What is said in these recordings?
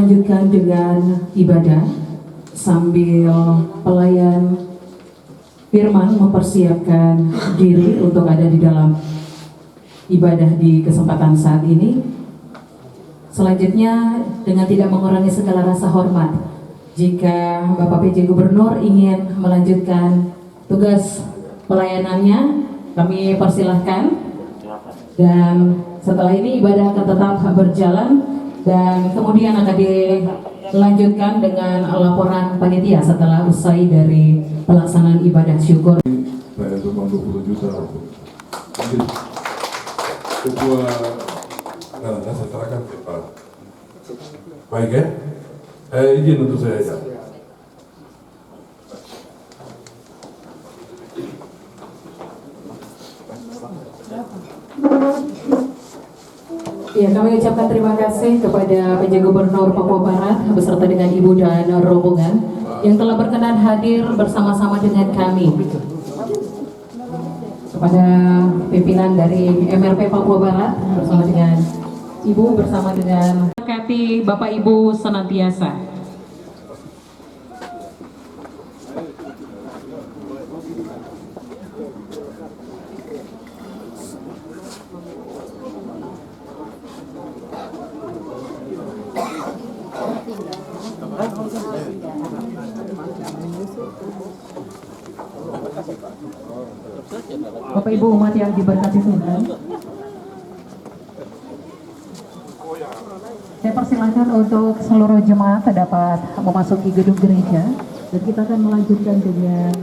Lanjutkan dengan ibadah sambil pelayan firman mempersiapkan diri untuk ada di dalam ibadah di kesempatan saat ini. Selanjutnya dengan tidak mengurangi segala rasa hormat, jika Bapak PJ Gubernur ingin melanjutkan tugas pelayanannya, kami persilahkan. Dan setelah ini ibadah akan tetap berjalan dan kemudian akan dilanjutkan dengan laporan panitia setelah usai dari pelaksanaan ibadah syukur. Saya cuma 20 juta. Ketua, saya serahkan ke Pak. Baik ya, izin untuk saya ya. Ya, kami ucapkan terima kasih kepada PJ Gubernur Papua Barat beserta dengan Ibu dan rombongan yang telah berkenan hadir bersama-sama dengan kami. Kepada pimpinan dari MRP Papua Barat bersama dengan Ibu, bersama dengan berkati Bapak Ibu senantiasa. Bapak Ibu umat yang diberkati Tuhan, saya persilahkan untuk seluruh jemaat dapat memasuki gedung gereja dan kita akan melanjutkan dengan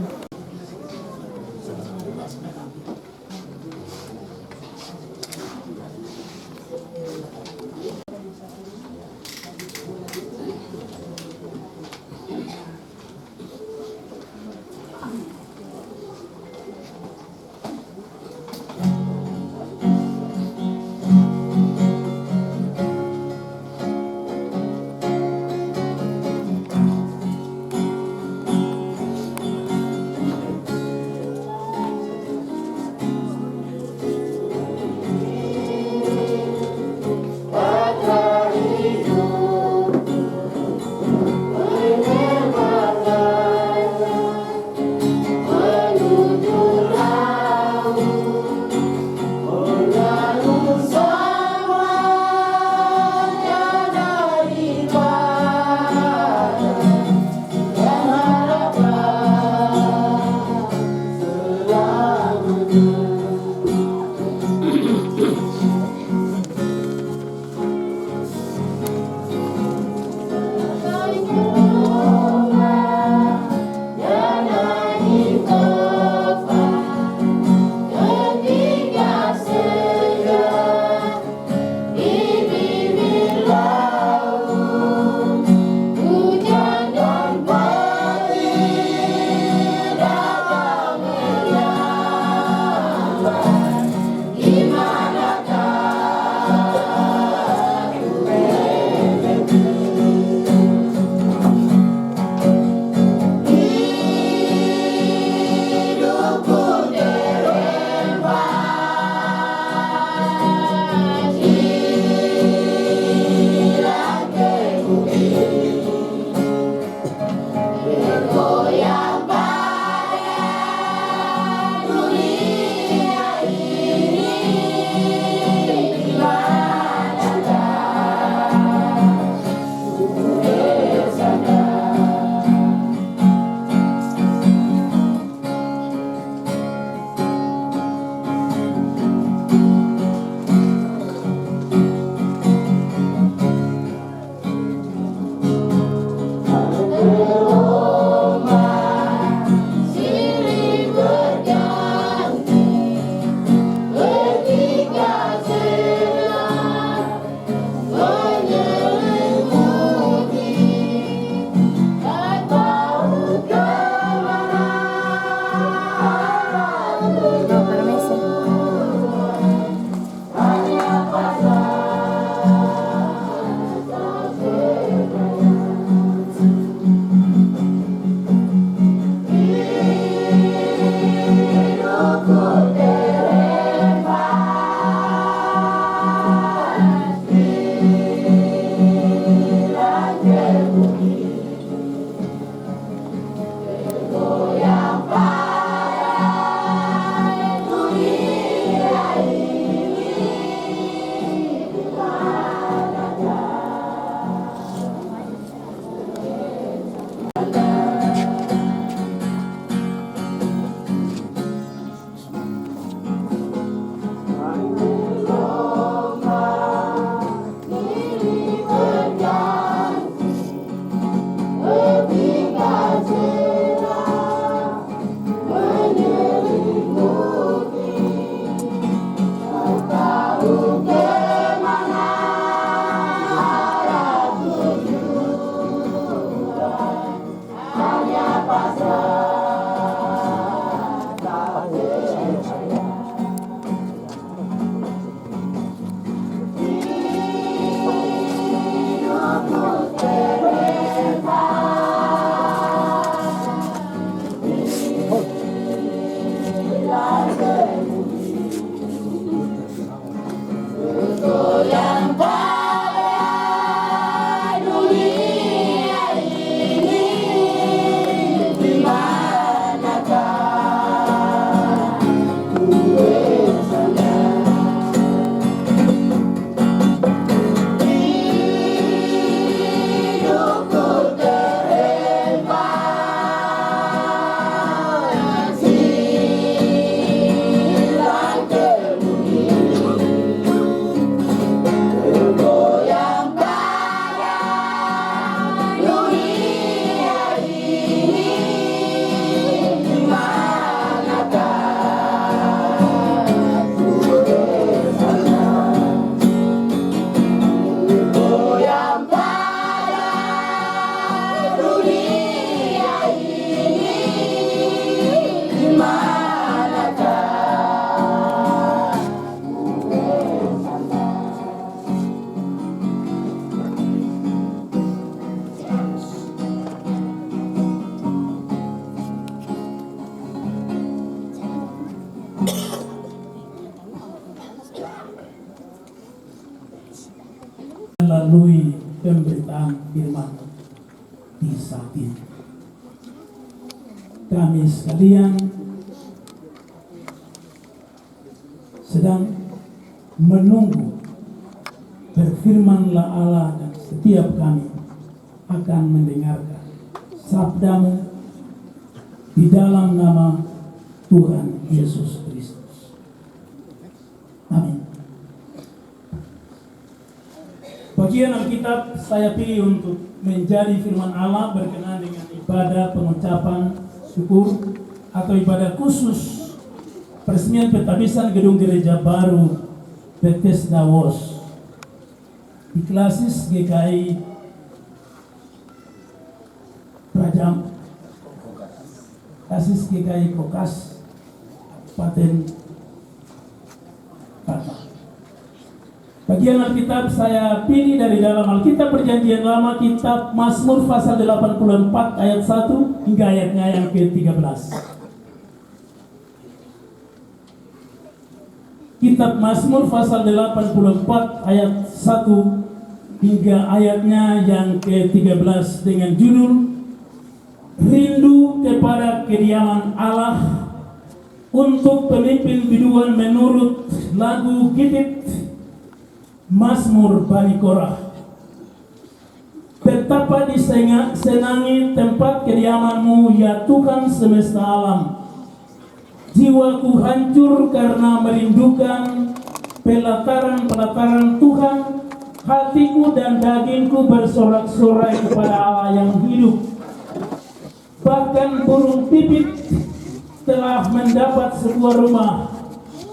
melalui pemberitaan firman di saat ini. Kami sekalian sedang menunggu berfirmanlah Allah dan setiap kami akan mendengarkan sabdamu di dalam nama Tuhan Yesus Kristus. Amin. Bagian Alkitab saya pilih untuk menjadi firman Allah berkenaan dengan ibadah pengucapan syukur atau ibadah khusus peresmian pentabisan gedung gereja baru Bethesda Wos di Klasis GKI Prajam Klasis GKI Kokas Kabupaten Kata. Bagian Alkitab saya pilih dari dalam Alkitab Perjanjian Lama, kitab Mazmur pasal 84 ayat 1 hingga ayatnya yang ke-13. Kitab Mazmur pasal 84 ayat 1 hingga ayatnya yang ke-13 dengan judul Rindu kepada kediaman Allah, untuk pemimpin biduan menurut lagu Gittit Mazmur Bani Korah. Betapa disenangi tempat kediaman-Mu ya Tuhan semesta alam. Jiwaku hancur karena merindukan pelataran-pelataran Tuhan. Hatiku dan dagingku bersorak-sorai kepada Allah yang hidup. Bahkan burung pipit telah mendapat sebuah rumah,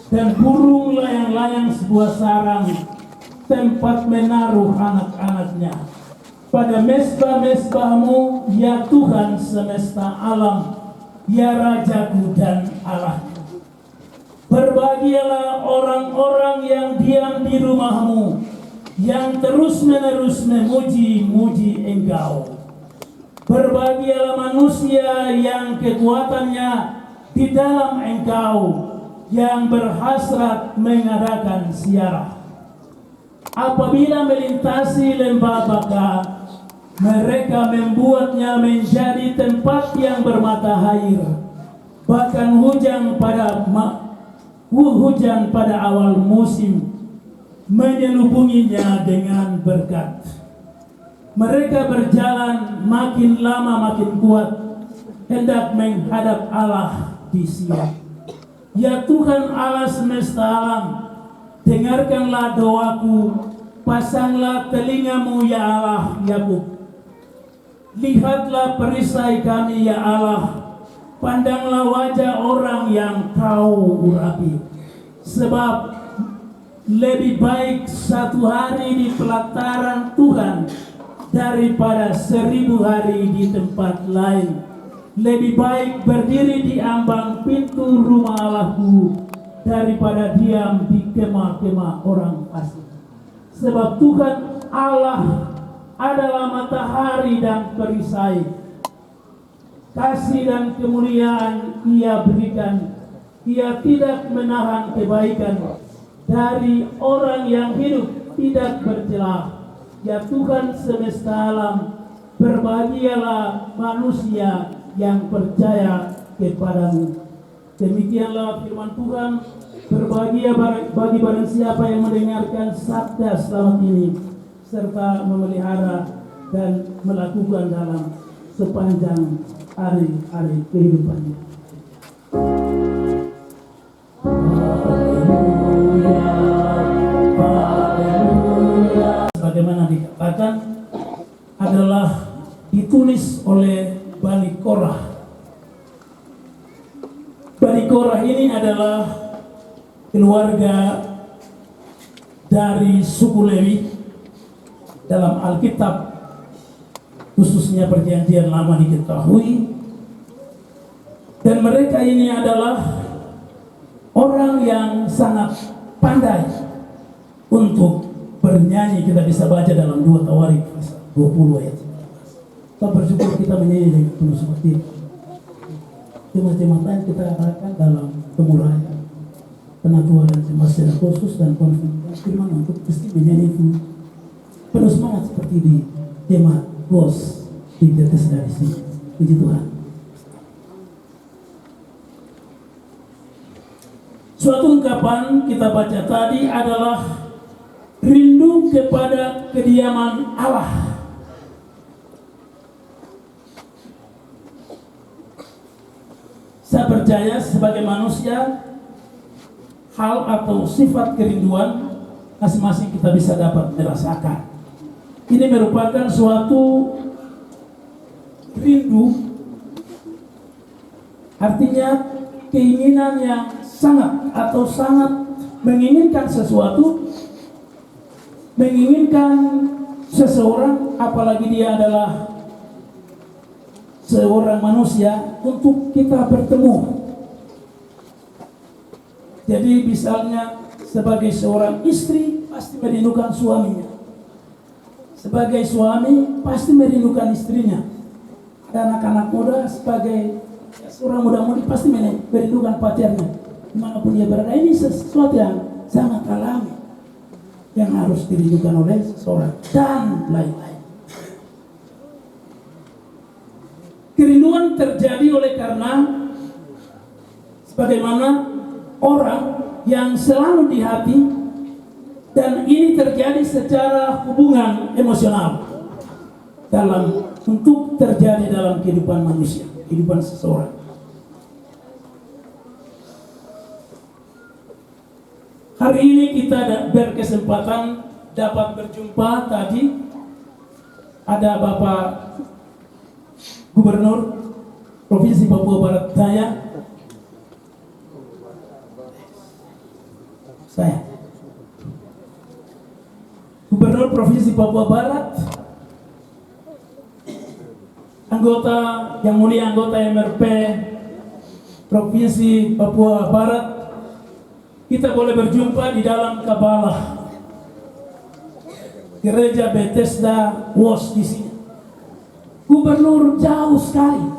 dan burung layang-layang sebuah sarang, tempat menaruh anak-anaknya. Pada mesbah-mesbah-Mu ya Tuhan semesta alam, ya Rajaku dan Allah. Berbahagialah orang-orang yang diam di rumah-Mu, yang terus-menerus memuji-muji Engkau. Berbahagialah manusia yang kekuatannya di dalam Engkau, yang berhasrat mengadakan ziarah. Apabila melintasi lembah Baka, mereka membuatnya menjadi tempat yang bermata air. Bahkan hujan pada awal musim menyelubunginya dengan berkat. Mereka berjalan makin lama makin kuat, hendak menghadap Allah di Sion. Ya Tuhan Allah semesta alam, dengarkanlah doaku, pasanglah telinga-Mu ya Allah Yakub. Lihatlah perisai kami ya Allah, pandanglah wajah orang yang Kau urapi. Sebab lebih baik satu hari di pelataran Tuhan daripada 1000 hari di tempat lain. Lebih baik berdiri di ambang pintu rumah Allahku daripada diam di kemah-kemah orang fasik. Sebab Tuhan Allah adalah matahari dan perisai. Kasih dan kemuliaan Ia berikan. Ia tidak menahan kebaikan dari orang yang hidup tidak bercelah. Ya Tuhan semesta alam, berbahagialah manusia yang percaya kepadamu. Demikianlah firman Tuhan. Berbahagia bagi barang siapa yang mendengarkan sabda selamat ini, serta memelihara dan melakukan dalam sepanjang hari-hari kehidupannya. Sebagaimana dikatakan, adalah ditulis oleh Bani Korah. Bani Korah ini adalah keluarga dari suku Lewi. Dalam Alkitab, khususnya Perjanjian Lama, diketahui, dan mereka ini adalah orang yang sangat pandai untuk bernyanyi. Kita bisa baca dalam 2 Tawarik 20 ayat 19. Kita bersyukur kita menyanyi dengan penuh seperti itu. Jemaat-jemaat kita akan dalam kemurahan, penatuan dan jemaat secara khusus dan konfirmasi firman untuk mesti menyanyi itu penuh semangat seperti di jemaat bos di Bethesda di sini. Puji Tuhan. Suatu ungkapan kita baca tadi adalah rindu kepada kediaman Allah. Saya percaya sebagai manusia, hal atau sifat kerinduan masing-masing kita bisa dapat merasakan. Ini merupakan suatu rindu, artinya keinginan yang sangat menginginkan sesuatu, menginginkan seseorang, apalagi dia adalah seorang manusia, untuk kita bertemu. Jadi misalnya sebagai seorang istri pasti merindukan suaminya, sebagai suami pasti merindukan istrinya, ada anak-anak muda sebagai seorang muda-mudi pasti merindukan pacarnya dimanapun dia berada. Ini sesuatu yang sangat alami yang harus dirindukan oleh seseorang dan lain-lain. Kerinduan terjadi oleh karena sebagaimana orang yang selalu di hati, dan ini terjadi secara hubungan emosional untuk terjadi dalam kehidupan manusia, kehidupan seseorang. Hari ini kita berkesempatan dapat berjumpa. Tadi ada Bapak Gubernur Provinsi Papua Barat Daya, saya Gubernur Provinsi Papua Barat, anggota yang mulia, anggota MRP Provinsi Papua Barat. Kita boleh berjumpa di dalam Kabalah Gereja Bethesda WOS di sini. Gubernur jauh sekali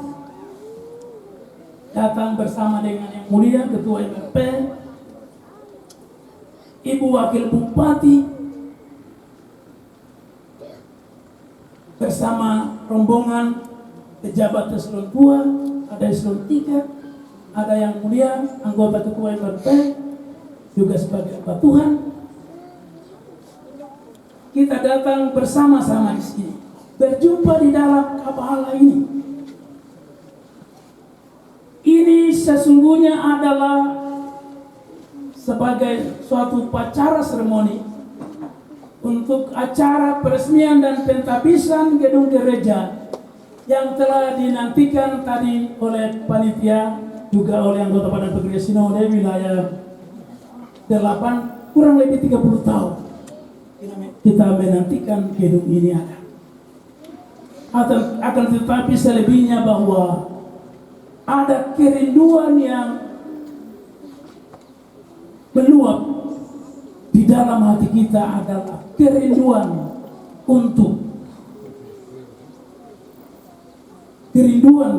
datang bersama dengan yang mulia Ketua MRP, Ibu Wakil Bupati, bersama rombongan pejabat eselon 2, ada eselon 3, ada yang mulia anggota Ketua MRP, juga sebagai hamba Tuhan. Kita datang bersama-sama di sini, berjumpa di dalam Kabalah ini. Ini sesungguhnya adalah sebagai suatu upacara seremoni untuk acara peresmian dan pentabisan gedung gereja yang telah dinantikan tadi oleh panitia, juga oleh anggota Badan Pekerja Sinode wilayah 8, kurang lebih 30 tahun kita menantikan gedung ini ada. Akan tetapi selebihnya bahwa ada kerinduan yang meluap di dalam hati kita, adalah kerinduan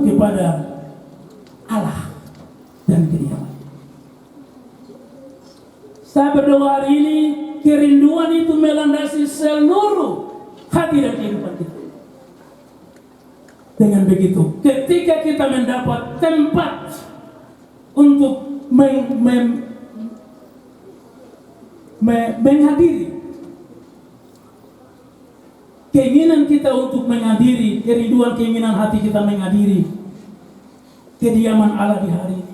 kepada Allah dan kediaman. Saya berdoa hari ini kerinduan itu melandasi seluruh hati dan kehidupan kita. Dengan begitu, ketika kita mendapat tempat untuk menghadiri, keinginan kita untuk menghadiri, kerinduan keinginan hati kita menghadiri kediaman Allah di hari ini,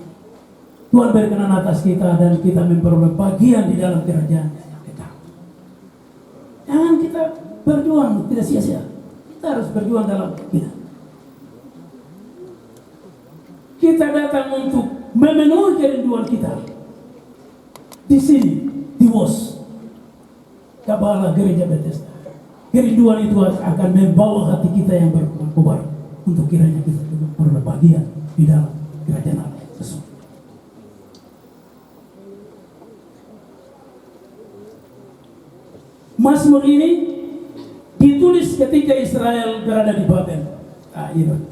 Tuhan berkenan atas kita dan kita memperoleh bagian di dalam kerajaan yang kekal. Jangan kita berjuang tidak sia-sia. Kita harus berjuang dalam kita. Kita datang untuk memenuhi kerinduan kita di sini, di WOS Kabalah Gereja Bethesda. Kerinduan itu akan membawa hati kita yang berkobar untuk kiranya kita juga memperoleh bagian di dalam kerajaan Allah yang sesungguhnya. Mazmur ini ditulis ketika Israel berada di Babel.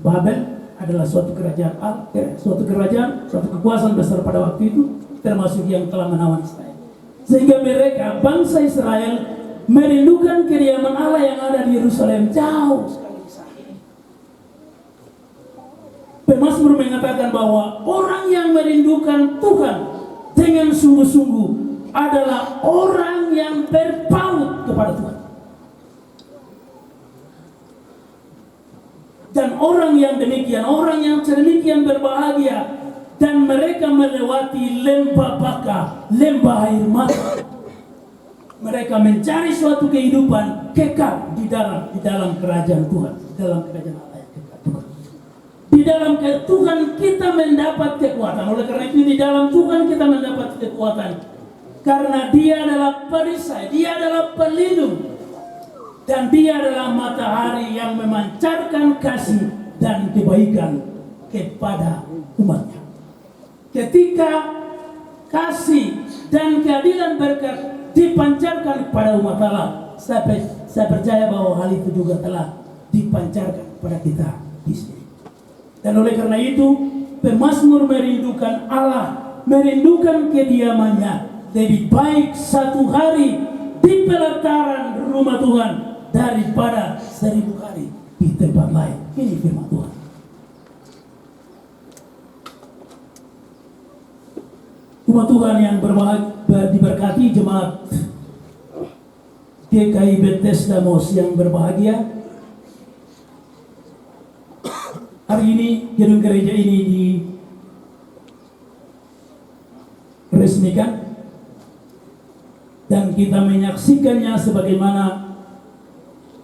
Babel adalah suatu kerajaan, suatu kekuasaan besar pada waktu itu, termasuk yang telah menawan Israel. Sehingga mereka, bangsa Israel, merindukan kediaman Allah yang ada di Yerusalem jauh sekali di sana. Pemazmur mengatakan bahwa orang yang merindukan Tuhan dengan sungguh-sungguh adalah orang yang berpaut kepada Tuhan. Dan orang yang demikian, orang yang sedemikian berbahagia, dan mereka melewati lembah baka, lembah air mata. Mereka mencari suatu kehidupan kekal di dalam kerajaan Tuhan, dalam kerajaan Allah yang kekal Tuhan. Di dalam Tuhan kita mendapat kekuatan. Oleh karena itu di dalam Tuhan kita mendapat kekuatan. Karena Dia adalah perisai, Dia adalah pelindung. Dan Dia adalah matahari yang memancarkan kasih dan kebaikan kepada umatnya. Ketika kasih dan keadilan berkat dipancarkan kepada umat Allah, saya percaya bahwa hal itu juga telah dipancarkan kepada kita di sini. Dan oleh karena itu, pemazmur merindukan Allah, merindukan kediamannya. Lebih baik satu hari di pelataran rumah Tuhan daripada 1000 hari di tempat lain. Ini firman Tuhan. Umat Tuhan yang diberkati, jemaat GKI Bethesda Mos yang berbahagia, hari ini gedung gereja ini diresmikan dan kita menyaksikannya sebagaimana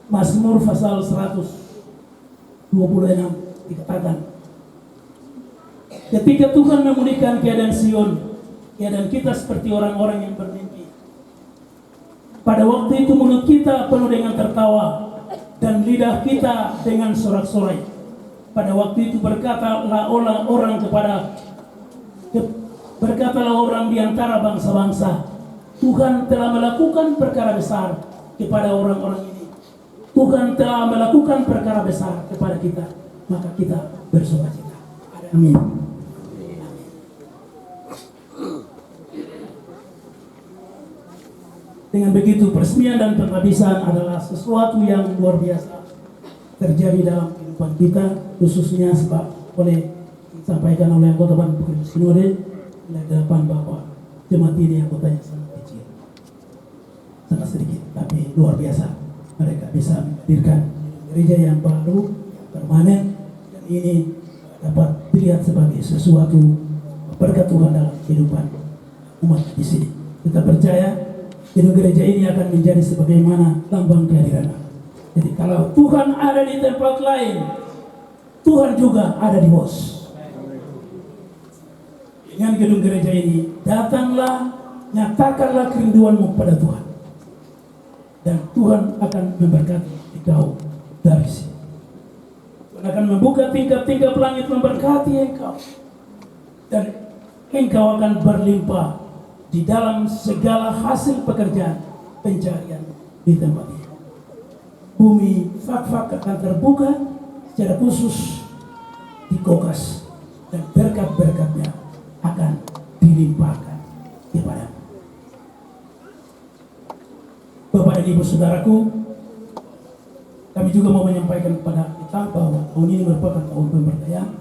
Mazmur pasal 126 dikatakan, ketika Tuhan memulihkan keadaan Sion, keadaan kita seperti orang-orang yang bermimpi. Pada waktu itu mulut kita penuh dengan tertawa dan lidah kita dengan sorak-sorai. Pada waktu itu berkatalah orang di antara bangsa-bangsa, Tuhan telah melakukan perkara besar kepada orang-orang ini. Tuhan telah melakukan perkara besar kepada kita, maka kita bersukacita. Amin. Dengan begitu, peresmian dan penghabisan adalah sesuatu yang luar biasa terjadi dalam kehidupan kita, khususnya sebab disampaikan oleh anggota Badan Pekerja Sinode oleh 8 bapak jemaat ini anggotanya sangat kecil, sangat sedikit, tapi luar biasa. Mereka bisa menghadirkan gereja yang baru, yang permanen, dan ini dapat dilihat sebagai sesuatu berkat Tuhan dalam kehidupan umat di sini. Kita percaya gedung gereja ini akan menjadi sebagaimana lambang kehadiran Allah. Jadi kalau Tuhan ada di tempat lain, Tuhan juga ada di Mos. Dengan gedung gereja ini, datanglah, nyatakanlah kerinduanmu pada Tuhan. Dan Tuhan akan memberkati engkau dari sini. Tuhan akan membuka tingkap-tingkap langit memberkati engkau. Dan engkau akan berlimpah di dalam segala hasil pekerjaan pencarian di tempat ini. Bumi fak-fak akan terbuka secara khusus di Kokas, dan berkat-berkatnya akan dilimpahkan kepada Bapak dan Ibu Saudaraku. Kami juga mau menyampaikan kepada kita bahwa tahun ini merupakan tahun pemberdayaan.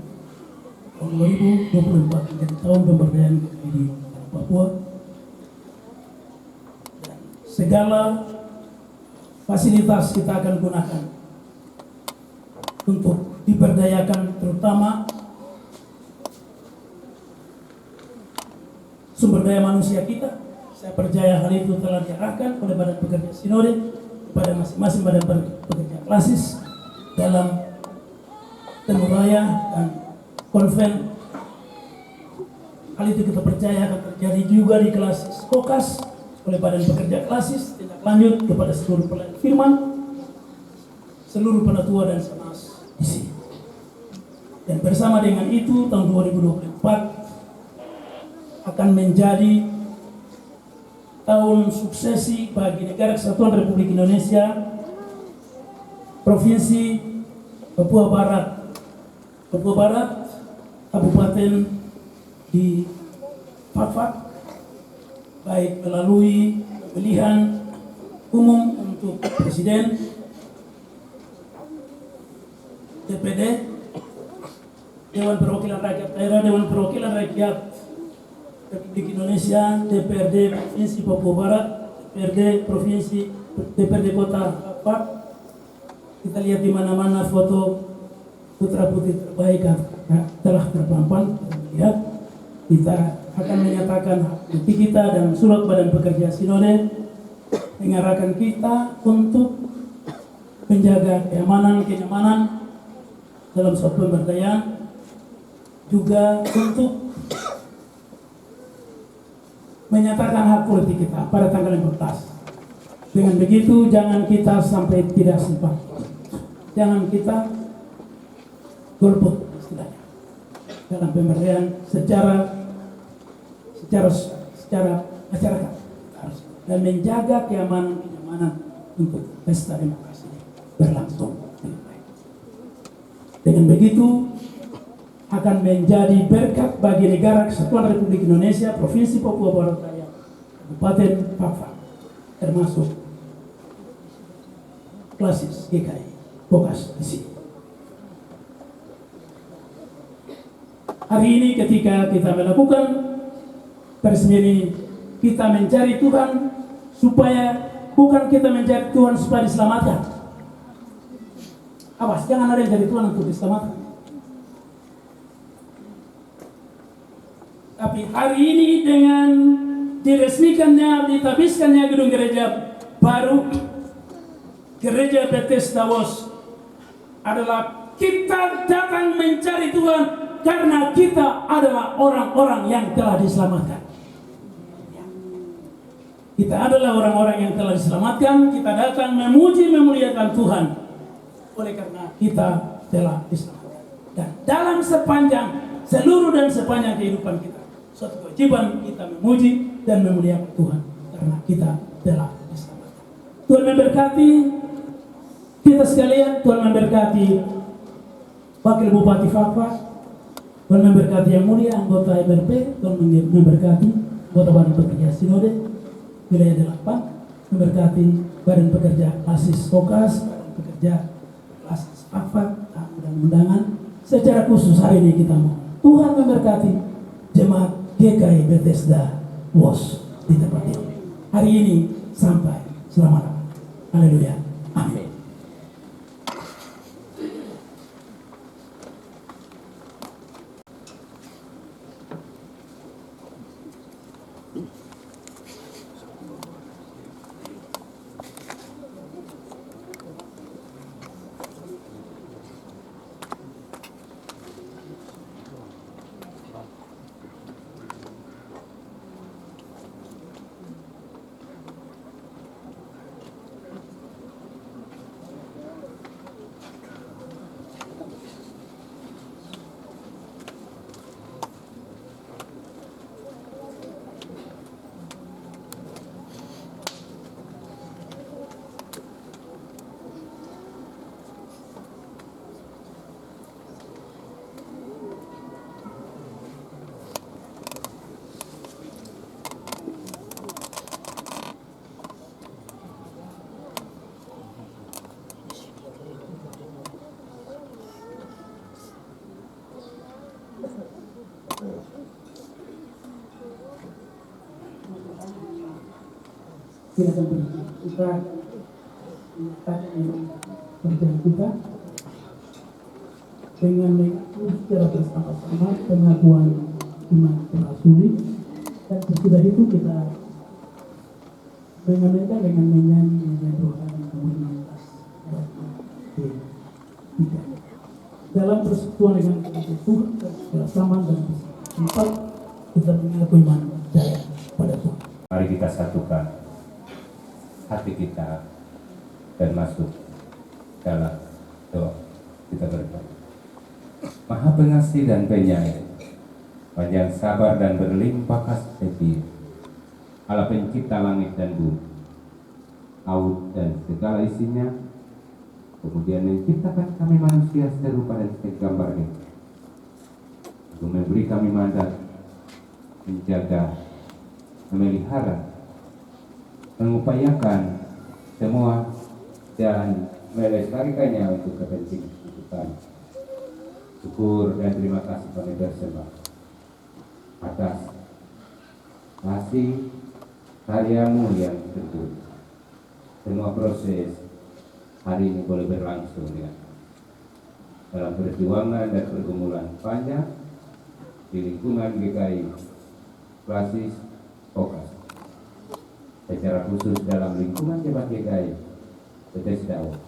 Tahun 2024 menjadi tahun pemberdayaan di Papua. Dan segala fasilitas kita akan gunakan untuk diberdayakan, terutama sumber daya manusia kita. Saya percaya hal itu telah diarahkan oleh Badan Pekerja Sinode kepada masing-masing Badan Pekerja Klasis dalam Tenuraya dan Konven. Hal itu kita percaya akan terjadi juga di kelas Kokas oleh Badan Pekerja Klasis, tindak lanjut kepada seluruh pelayan firman, seluruh penatua dan semas di sini. Dan bersama dengan itu, tahun 2024 akan menjadi tahun suksesi bagi Negara Kesatuan Republik Indonesia, Provinsi Papua Barat, Kabupaten di Fak-Fak, baik melalui pemilihan umum untuk Presiden, DPD, Dewan Perwakilan Rakyat Daerah, Dewan Perwakilan Rakyat Republik Indonesia, DPRD Provinsi Papua Barat, DPRD Kota Pak. Kita lihat di mana-mana foto putra putri terbaik telah terpampang. Lihat, kita akan menyatakan bukti kita dan surat Badan Pekerja Sinode mengarahkan kita untuk menjaga kenyamanan dalam suatu pemberdayaan, juga untuk menyatakan hak politik kita pada tanggal 14. Dengan begitu jangan kita sampai tidak sempat, jangan kita golput istilahnya dalam pemberdayaan secara masyarakat dan menjaga kenyamanan untuk pesta demokrasi berlangsung dengan baik. Dengan begitu akan menjadi berkat bagi negara Kesatuan Republik Indonesia, Provinsi Papua Barat Daya, Kabupaten Papua, termasuk klasis GKI Bokas di sini. Hari ini ketika kita melakukan peresmian ini, kita mencari Tuhan supaya bukan kita mencari Tuhan supaya diselamatkan. Awas, jangan ada yang cari Tuhan untuk diselamatkan. Tapi hari ini dengan diresmikannya, ditabiskannya gedung gereja baru, Gereja Bethesda WOS, adalah kita datang mencari Tuhan karena kita adalah orang-orang yang telah diselamatkan. Kita adalah orang-orang yang telah diselamatkan. Kita datang memuji memuliakan Tuhan oleh karena kita telah diselamatkan. Dan dalam sepanjang kehidupan kita, suatu kewajiban kita memuji dan memuliakan Tuhan karena kita telah diselamatkan. Tuhan memberkati kita sekalian. Tuhan memberkati Wakil Bupati Fakfak, Tuhan memberkati yang mulia anggota MRP, Tuhan memberkati anggota Badan Pekerja Sinode wilayah 8, memberkati Badan Pekerja Klasis Bokas, Badan Pekerja Klasis Fakfak, dan undangan. Secara khusus hari ini kita mau Tuhan memberkati jemaat GKI Bethesda WOS di tempat ini. Hari ini sampai selama-lamanya. Haleluya. Amin. Silakan kita kerjaan kita dengan mengaku secara bersama-sama pengakuan iman terasuli, dan sesudah itu kita mengamalkan dengan menyanyi rohani komunitas dalam persekutuan dengan Tuhan bersama dan tempat kita mengaku iman percaya pada Tuhan. Mari kita satukan hati kita dan masuk dalam doa. Kita berdoa. Maha pengasih dan penyayang, panjang sabar dan berlimpah kasih setia, Allah pencipta langit dan bumi, laut dan segala isinya, kemudian menciptakan kami manusia serupa dan segambarnya, untuk memberi kami mandat menjaga, memelihara, mengupayakan semua dan melestarikannya untuk kepentingan kehidupan. Syukur dan terima kasih kami bersembah atas kasih karyamu yang teguh. Semua proses hari ini boleh berlangsung dengan dalam perjuangan dan pergumulan panjang di lingkungan GKI Klasis Fokas, secara khusus dalam lingkungan Jemaat GKI Tetes Dakwah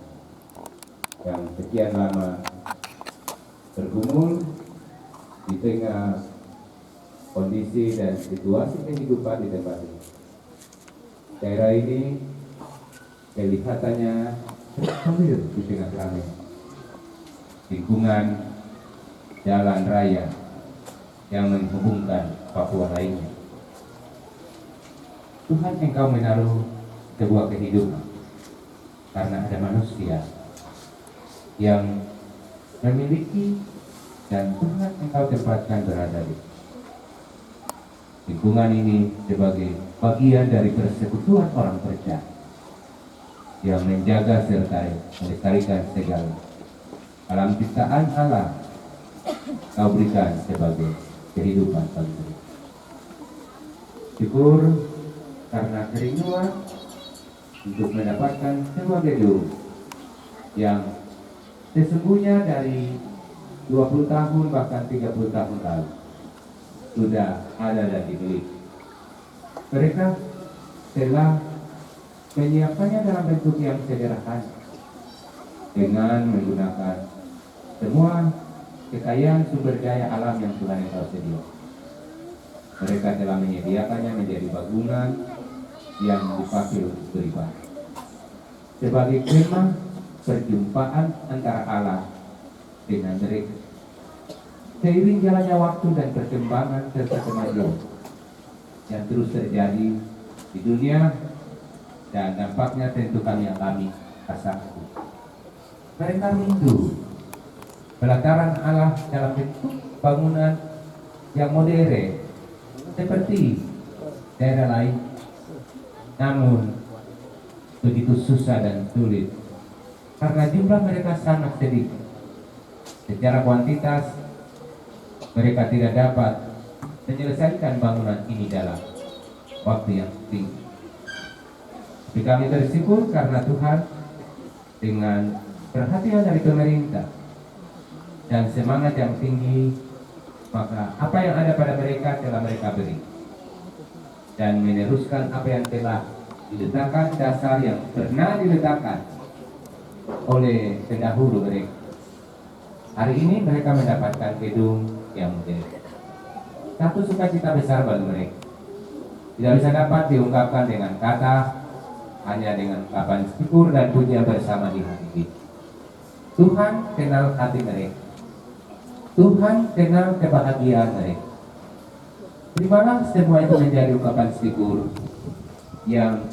yang sekian lama bergumul di tengah kondisi dan situasi kehidupan di tempat ini. Daerah ini kelihatannya sambil di tengah kami. Lingkungan jalan raya yang menghubungkan Papua lainnya. Tuhan, Engkau menaruh sebuah kehidupan karena ada manusia yang memiliki dan Tuhan Engkau tempatkan berada di lingkungan ini sebagai bagian dari persekutuan orang percaya yang menjaga serta melestarikan segala alam ciptaan Allah Kau berikan sebagai kehidupan bagi mereka. Syukur karena kerinduan untuk mendapatkan sebuah gedung yang sesungguhnya dari 20 tahun bahkan 30 tahun lalu sudah ada dan dibeli. Mereka telah menyiapkannya dalam bentuk yang sederhana dengan menggunakan semua kekayaan sumber daya alam yang Tuhan Engkau sediakan. Mereka telah menyediakannya menjadi bangunan yang dipakai untuk beribadah sebagai kemah perjumpaan antara Allah dengan mereka. Seiring jalannya waktu dan perkembangan serta kemajuan yang terus terjadi di dunia dan dampaknya tentu kami rasakan. Mereka rindu pelataran Allah dalam bentuk bangunan yang modern seperti daerah lain, namun begitu susah dan sulit karena jumlah mereka sangat sedikit. Secara kuantitas mereka tidak dapat menyelesaikan bangunan ini dalam waktu yang tinggi. Tapi kami bersyukur karena Tuhan dengan perhatian dari pemerintah dan semangat yang tinggi, maka apa yang ada pada mereka telah mereka beri dan meneruskan apa yang telah diletakkan, dasar yang pernah diletakkan oleh pendahulu mereka. Hari ini mereka mendapatkan gedung yang modern. Satu sukacita besar bagi mereka tidak bisa dapat diungkapkan dengan kata, hanya dengan ungkapan syukur dan puja bersama di hati kita. Tuhan kenal hati mereka. Tuhan kenal kebahagiaan mereka. Terimalah semua itu menjadi ungkapan syukur yang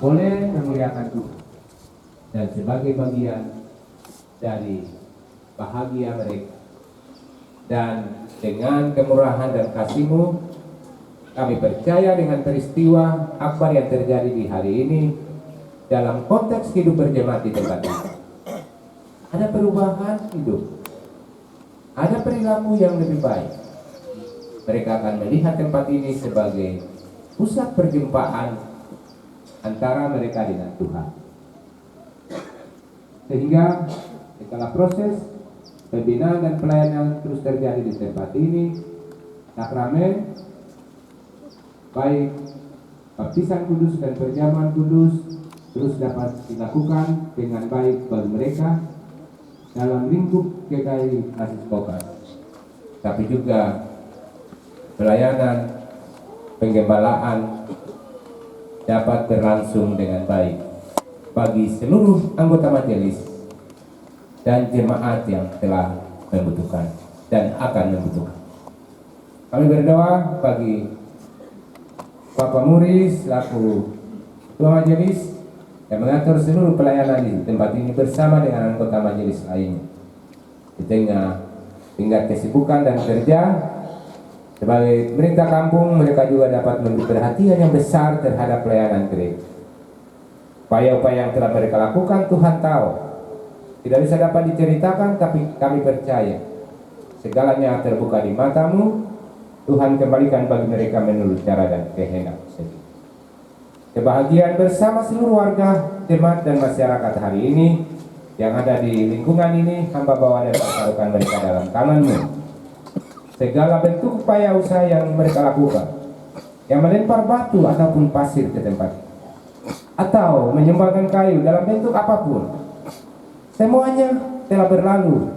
boleh memuliakan Tuhan dan sebagai bagian dari bahagia mereka. Dan dengan kemurahan dan kasih-Mu, kami percaya dengan peristiwa apa yang terjadi di hari ini dalam konteks hidup berjemaat di tempat ini. Ada perubahan hidup, ada perilaku yang lebih baik. Mereka akan melihat tempat ini sebagai pusat perjumpaan antara mereka dengan Tuhan. Sehingga setelah proses pembinaan dan pelayanan terus terjadi di tempat ini, sakramen baik baptisan kudus dan perjamuan kudus terus dapat dilakukan dengan baik bagi mereka dalam lingkup GKI Klasis Fokas. Tapi juga pelayanan penggembalaan dapat berlangsung dengan baik bagi seluruh anggota majelis dan jemaat yang telah membutuhkan dan akan membutuhkan. Kami berdoa bagi Bapak Muris selaku Ketua Majelis yang mengatur seluruh pelayanan di tempat ini bersama dengan anggota majelis lainnya. Di tengah tingkat kesibukan dan kerja sebagai pemerintah kampung, mereka juga dapat memberi perhatian yang besar terhadap pelayanan gereja. Upaya-upaya yang telah mereka lakukan Tuhan tahu. Tidak bisa dapat diceritakan, tapi kami percaya segalanya terbuka di matamu. Tuhan kembalikan bagi mereka menurut cara dan kehendak sendiri. Kebahagiaan bersama seluruh warga, jemaat dan masyarakat hari ini yang ada di lingkungan ini, hamba bawa dan pertaruhkan mereka dalam tangan-Mu. Segala bentuk upaya usaha yang mereka lakukan, yang melempar batu ataupun pasir ke tempat atau menyumbangkan kayu dalam bentuk apapun, semuanya telah berlalu,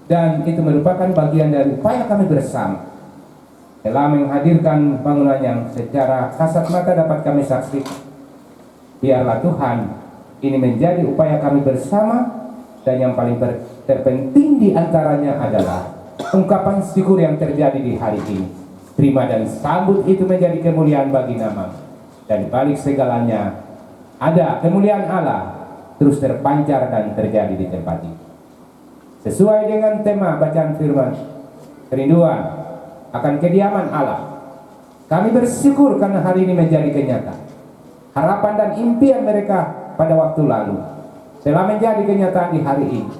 dan itu merupakan bagian dari upaya kami bersama telah menghadirkan bangunan yang secara kasat mata dapat kami saksikan. Biarlah Tuhan, ini menjadi upaya kami bersama, dan yang paling terpenting di antaranya adalah ungkapan syukur yang terjadi di hari ini. Terima dan sambut itu menjadi kemuliaan bagi nama, dan balik segalanya ada kemuliaan Allah terus terpancar dan terjadi di tempat ini. Sesuai dengan tema bacaan firman, kerinduan akan kediaman Allah, kami bersyukur karena hari ini menjadi kenyataan. Harapan dan impian mereka pada waktu lalu telah menjadi kenyataan di hari ini.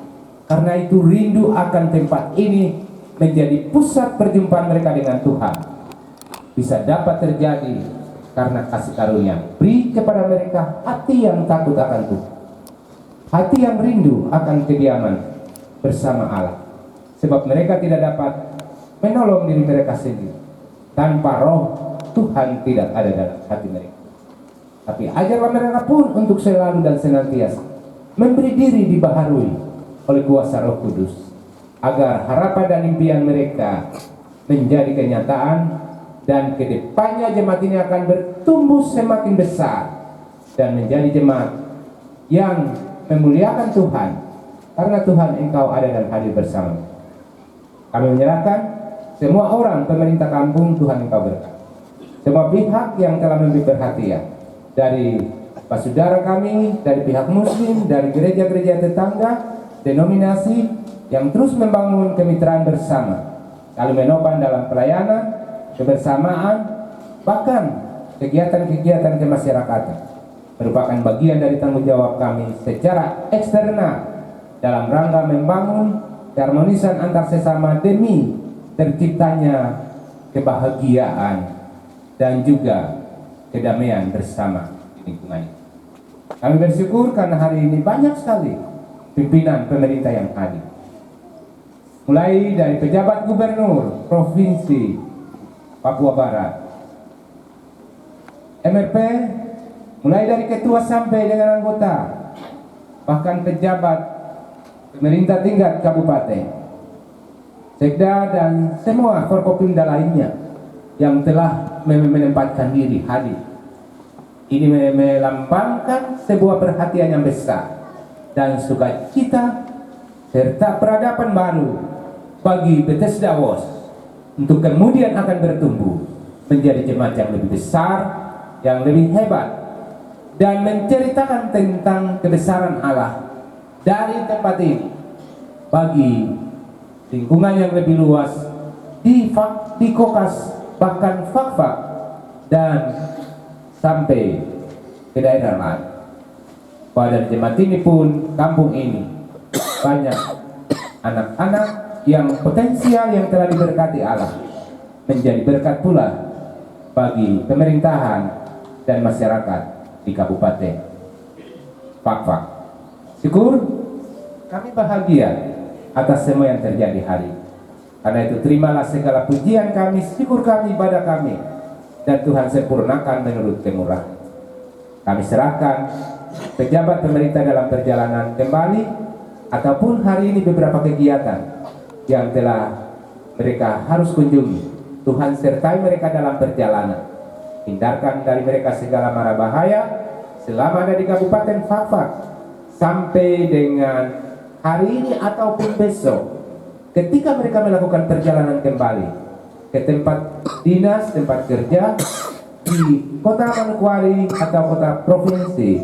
Karena itu rindu akan tempat ini menjadi pusat perjumpaan mereka dengan Tuhan bisa dapat terjadi karena kasih karunia. Beri kepada mereka hati yang takut akan Tuhan, hati yang rindu akan kediaman bersama Allah, sebab mereka tidak dapat menolong diri mereka sendiri. Tanpa roh Tuhan tidak ada dalam hati mereka. Tapi ajarlah mereka pun untuk selalu dan senantiasa memberi diri dibaharui oleh kuasa Roh Kudus, agar harapan dan impian mereka menjadi kenyataan, dan kedepannya jemaat ini akan bertumbuh semakin besar dan menjadi jemaat yang memuliakan Tuhan, karena Tuhan Engkau ada dan hadir bersama. Kami menyerahkan semua orang pemerintah kampung, Tuhan Engkau berkati. Semua pihak yang telah memberi perhatian, dari saudara kami, dari pihak muslim, dari gereja-gereja tetangga, denominasi yang terus membangun kemitraan bersama, lalu menopang dalam pelayanan, kebersamaan, bahkan kegiatan-kegiatan kemasyarakatan merupakan bagian dari tanggung jawab kami secara eksternal dalam rangka membangun keharmonisan antar sesama demi terciptanya kebahagiaan dan juga kedamaian bersama di lingkungan ini. Kami bersyukur karena hari ini banyak sekali pimpinan pemerintah yang hadir, mulai dari pejabat gubernur provinsi Papua Barat, MRP, mulai dari ketua sampai dengan anggota, bahkan pejabat pemerintah tingkat kabupaten, sekda, dan semua forkopimda lainnya yang telah menempatkan diri hadir. Ini melambangkan sebuah perhatian yang besar dan sukacita serta peradaban baru bagi Bethesda WOS untuk kemudian akan bertumbuh menjadi jemaat yang lebih besar, yang lebih hebat, dan menceritakan tentang kebesaran Allah dari tempat ini bagi lingkungan yang lebih luas di Kokas, bahkan Fak-Fak, dan sampai ke daerah lain. Pada jemaat ini pun, kampung ini banyak anak-anak yang potensial yang telah diberkati Allah, menjadi berkat pula bagi pemerintahan dan masyarakat di Kabupaten Fak-Fak. Syukur, kami bahagia atas semua yang terjadi hari ini. Karena itu terimalah segala pujian kami, syukur kami, ibadah kami, dan Tuhan sempurnakan menurut kemurahan. Kami serahkan pejabat pemerintah dalam perjalanan kembali, ataupun hari ini beberapa kegiatan yang telah mereka harus kunjungi. Tuhan sertai mereka dalam perjalanan, hindarkan dari mereka segala mara bahaya selama ada di Kabupaten Fak-Fak, sampai dengan hari ini ataupun besok ketika mereka melakukan perjalanan kembali ke tempat dinas, tempat kerja di kota Manokwari atau kota provinsi,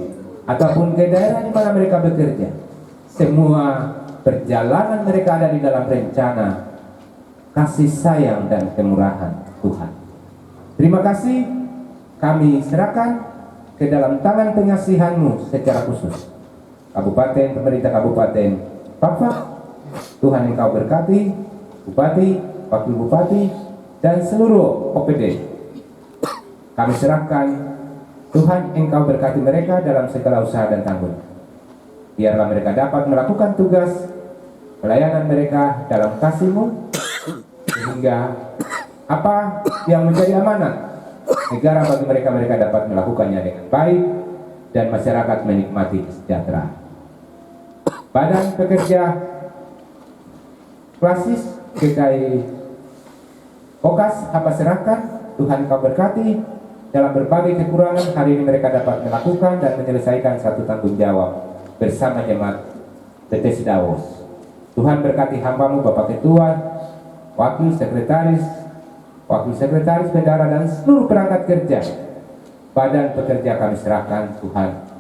ataupun ke daerah di mana mereka bekerja. Semua perjalanan mereka ada di dalam rencana kasih sayang dan kemurahan Tuhan. Terima kasih kami serahkan ke dalam tangan pengasihan-Mu secara khusus. Kabupaten, pemerintah kabupaten Pakpak, Tuhan Engkau berkati Bupati, Wakil Bupati, dan seluruh OPD. Kami serahkan, Tuhan Engkau berkati mereka dalam segala usaha dan tanggung. Biarlah mereka dapat melakukan tugas pelayanan mereka dalam kasih-Mu, sehingga apa yang menjadi amanat negara bagi mereka dapat melakukannya dengan baik dan masyarakat menikmati kesejahteraan. Badan Pekerja Klasis GKI Kokas hamba serahkan, Tuhan Engkau berkati dalam berbagai kekurangan hari ini mereka dapat melakukan dan menyelesaikan satu tanggung jawab bersama jemaat PT Sidawos. Tuhan berkati hamba-Mu Bapak Ketua, Wakil Sekretaris Bendara dan seluruh perangkat kerja. Badan pekerja kami serahkan, Tuhan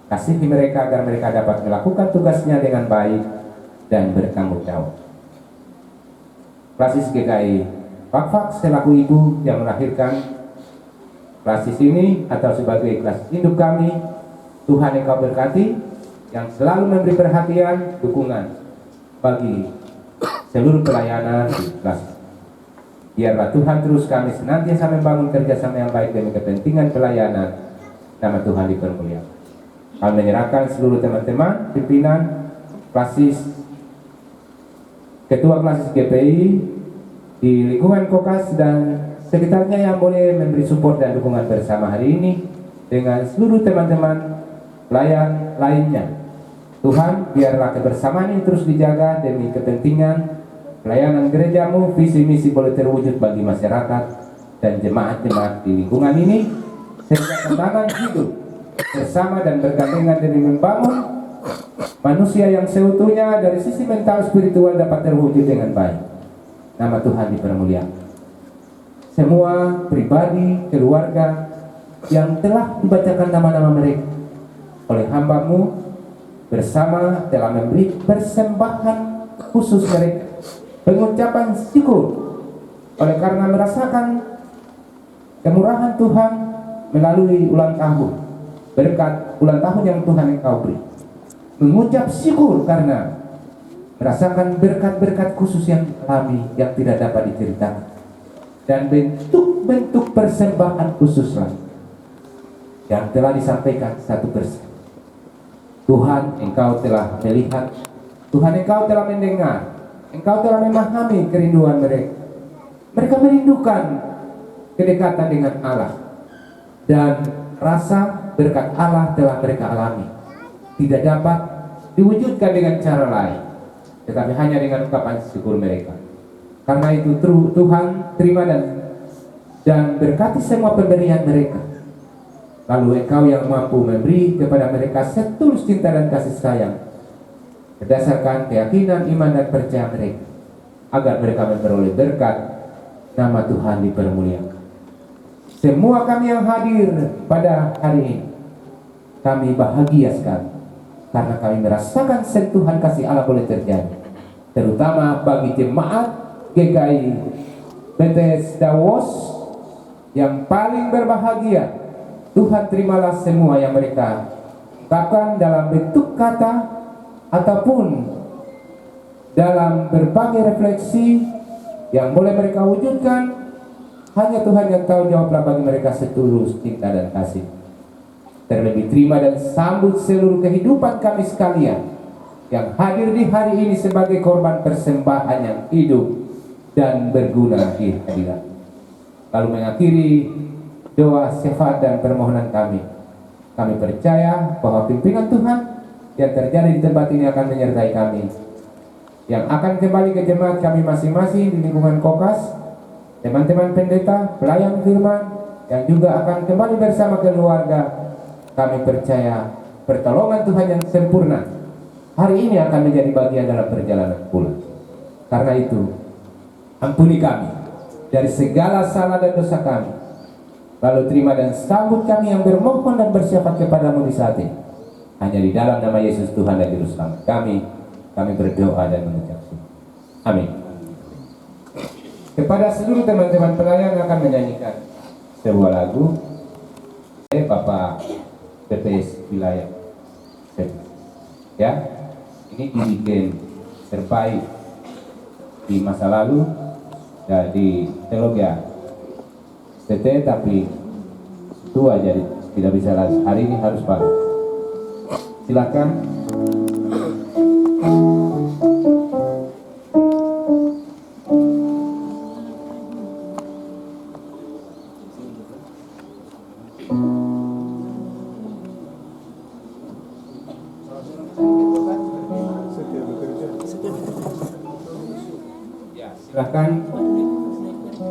kasihi mereka agar mereka dapat melakukan tugasnya dengan baik dan bertanggung jawab. Klasis GKI Pakpak selaku ibu yang melahirkan klasis ini atau sebagai klasis induk kami, Tuhan Engkau berkati yang selalu memberi perhatian, dukungan bagi seluruh pelayanan di klasis. Biarlah Tuhan terus kami senantiasa membangun kerjasama yang baik demi kepentingan pelayanan. Nama Tuhan dipermuliakan. Kami menyerahkan seluruh teman-teman pimpinan klasis, ketua klasis GPI di lingkungan Kokas dan sekitarnya yang boleh memberi support dan dukungan bersama hari ini dengan seluruh teman-teman pelayan lainnya. Tuhan, biarlah kebersamaan ini terus dijaga demi kepentingan pelayanan gereja-Mu, visi misi boleh terwujud bagi masyarakat dan jemaat-jemaat di lingkungan ini, sehingga kembangan hidup bersama dan bergandengan demi membangun manusia yang seutuhnya dari sisi mental spiritual dapat terwujud dengan baik. Nama Tuhan dipermuliakan. Semua pribadi, keluarga yang telah dibacakan nama-nama mereka oleh hamba-Mu bersama telah memberi persembahan khusus mereka, pengucapan syukur oleh karena merasakan kemurahan Tuhan melalui ulang tahun, berkat ulang tahun yang Tuhan Engkau beri, mengucap syukur karena merasakan berkat-berkat khusus yang kami yang tidak dapat diceritakan, dan bentuk-bentuk persembahan khusus lain yang telah disampaikan satu persatu. Tuhan Engkau telah melihat, Tuhan Engkau telah mendengar, Engkau telah memahami kerinduan mereka. Mereka merindukan kedekatan dengan Allah, dan rasa berkat Allah telah mereka alami. Tidak dapat diwujudkan dengan cara lain, tetapi hanya dengan ungkapan syukur mereka. Karena itu Tuhan terima dan berkati semua pemberian mereka. Lalu Engkau yang mampu memberi kepada mereka setulus cinta dan kasih sayang berdasarkan keyakinan, iman dan percaya mereka, agar mereka memperoleh berkat. Nama Tuhan dipermuliakan. Semua kami yang hadir pada hari ini, kami bahagia sekali karena kami merasakan sentuhan kasih Allah boleh terjadi, terutama bagi jemaat GKI PT Sidawos yang paling berbahagia. Tuhan terimalah semua yang mereka ungkapkan dalam bentuk kata ataupun dalam berbagai refleksi yang boleh mereka wujudkan. Hanya Tuhan yang tahu, jawablah bagi mereka setulus cinta dan kasih. Terlebih terima dan sambut seluruh kehidupan kami sekalian yang hadir di hari ini sebagai korban persembahan yang hidup dan berguna di hadirat. Lalu mengakhiri doa, syafaat dan permohonan kami. Kami percaya bahwa pimpinan Tuhan yang terjadi di tempat ini akan menyertai kami, yang akan kembali ke jemaat kami masing-masing di lingkungan Kokas, teman-teman pendeta, pelayan firman, yang juga akan kembali bersama keluarga. Kami percaya pertolongan Tuhan yang sempurna hari ini akan menjadi bagian dalam perjalanan pulang. Karena itu, ampuni kami dari segala salah dan dosa kami. Lalu terima dan sambut kami yang bermohon dan bersyafaat kepadamu di saat ini. Hanya di dalam nama Yesus Tuhan dan Juru Selamat kami berdoa dan mengucap syukur. Amin. Kepada seluruh teman-teman pelayan akan menyanyikan sebuah lagu. Bapak PPS wilayah. Ya, ini dibikin terbaik di masa lalu di Teloga TT, tapi tua jadi tidak bisa lagi. Hari ini harus baru. Silakan. Ya, silakan.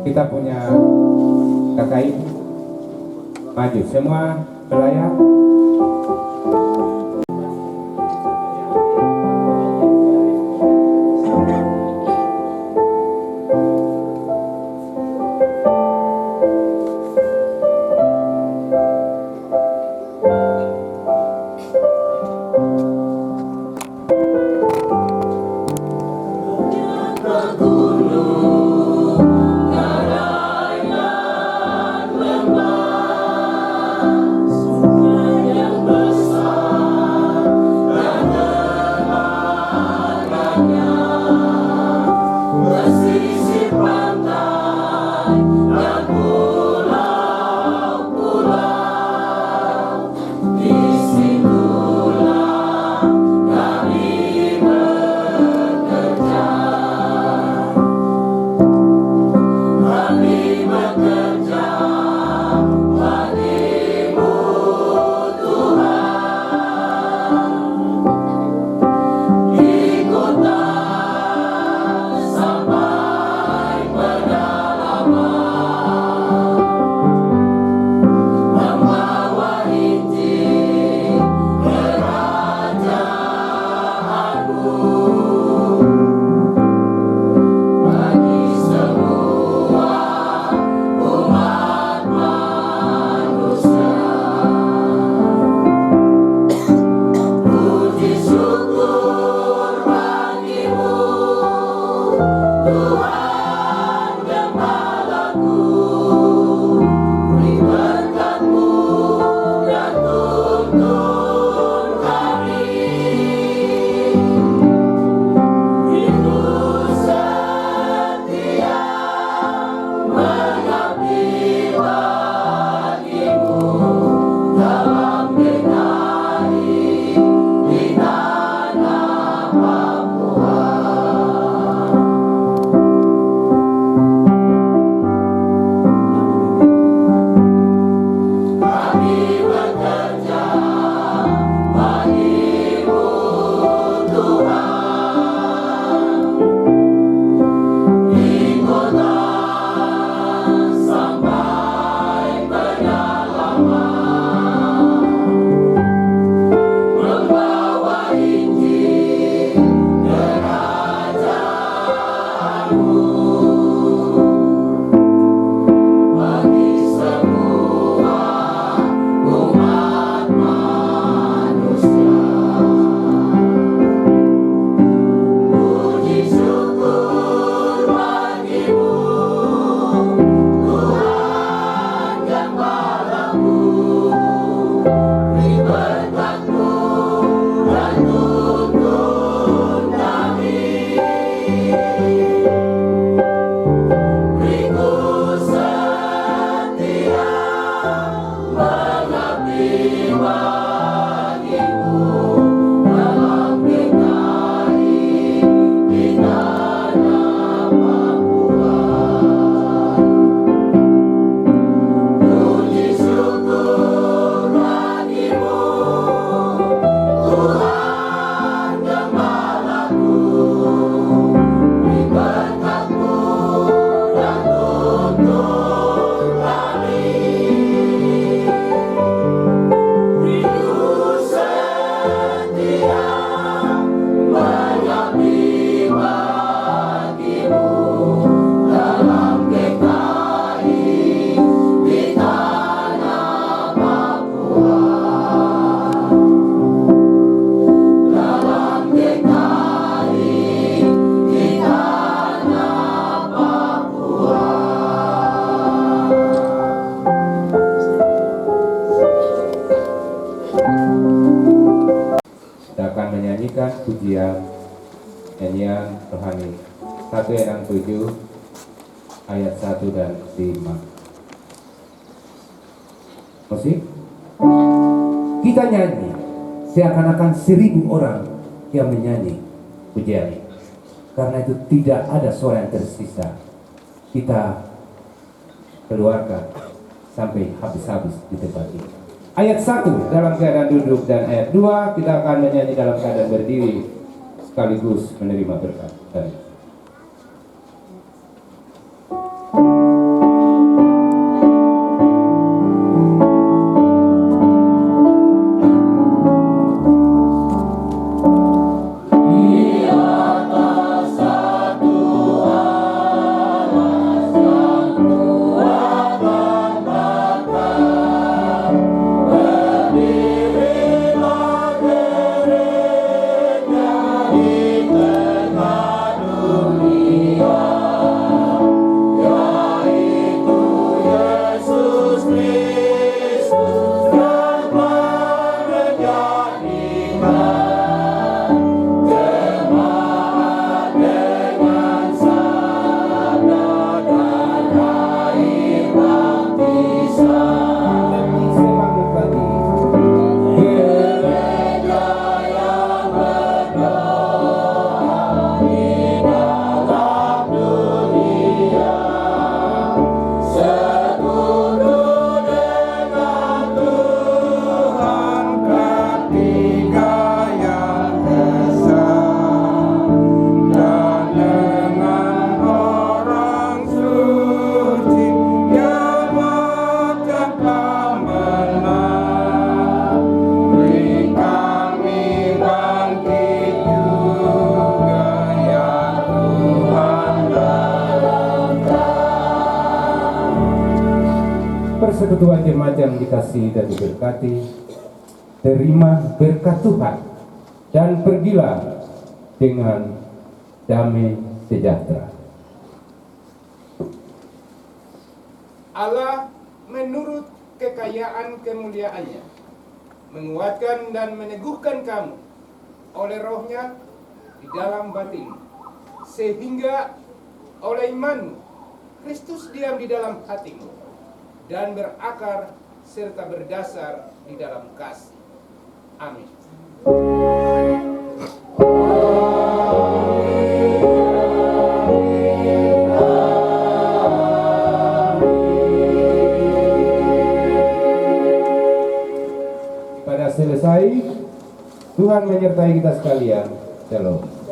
Kita punya KKI maju semua wilayah. Semuanya menyanyikan pujian nyanyian rohani 167 ayat 1 dan 5. Musik. Kita nyanyi seakan-akan 1000 orang yang menyanyi pujian. Karena itu tidak ada suara yang tersisa. Kita keluarkan sampai habis-habis di tempat ini. Ayat 1 dalam keadaan duduk dan ayat 2 kita akan menyanyi dalam keadaan berdiri sekaligus menerima berkat. Persekutuan jemaat yang dikasihi dan diberkati, terima berkat Tuhan dan pergilah dengan damai sejahtera. Allah menurut kekayaan kemuliaannya menguatkan dan meneguhkan kamu oleh rohnya di dalam batin, sehingga oleh imanmu Kristus diam di dalam hatimu dan berakar serta berdasar di dalam kasih. Amin. Pada selesai, Tuhan menyertai kita sekalian. Shalom.